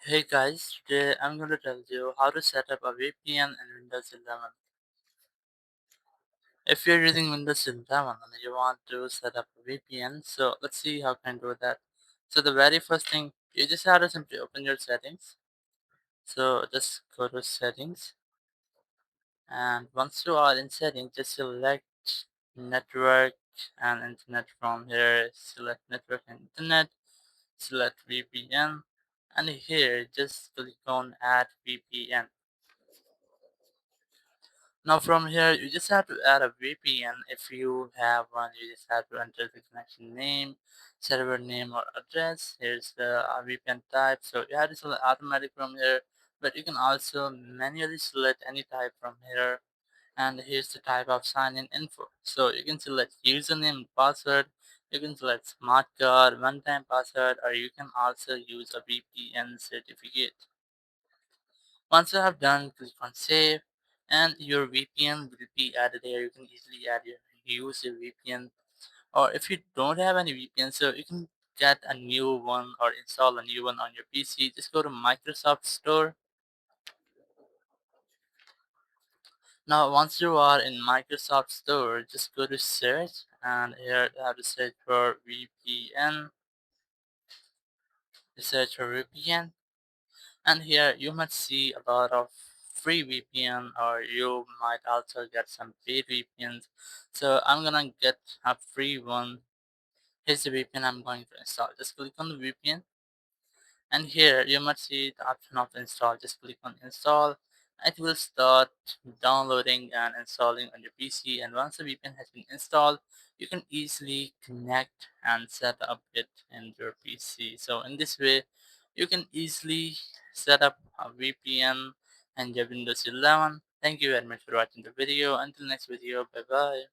Hey guys, today I'm going to tell you how to set up a VPN in Windows 11. If you're using Windows 11 and you want to set up a VPN, so let's see how can do that. So the very first thing, you just have to simply open your settings. So just go to settings, and once you are in settings, just select network and internet from here. Select network and internet, select VPN, and here just click on add VPN. Now from here, you just have to add a VPN. If you have one, you just have to enter the connection name, server name or address. Here's the VPN type. So you have to select automatic from here, but you can also manually select any type from here. And here's the type of sign-in info. So you can select username and password. You can select smart card, one-time password, or you can also use a VPN certificate. Once you have done, click on save and your VPN will be added here. You can easily use your VPN, or if you don't have any VPN, so you can get a new one or install a new one on your PC. Just go to Microsoft Store. Now once you are in Microsoft Store, just go to search, and here you have to search for VPN. Search for VPN. And here you might see a lot of free VPN, or you might also get some paid VPNs. So I'm gonna get a free one. Here's the VPN I'm going to install. Just click on the VPN, and here you might see the option of install. Just click on install. It will start downloading and installing on your PC, and once the VPN has been installed, you can easily connect and set up it in your PC. So in this way, you can easily set up a VPN and your Windows 11. Thank you very much for watching the video. Until next video, bye bye.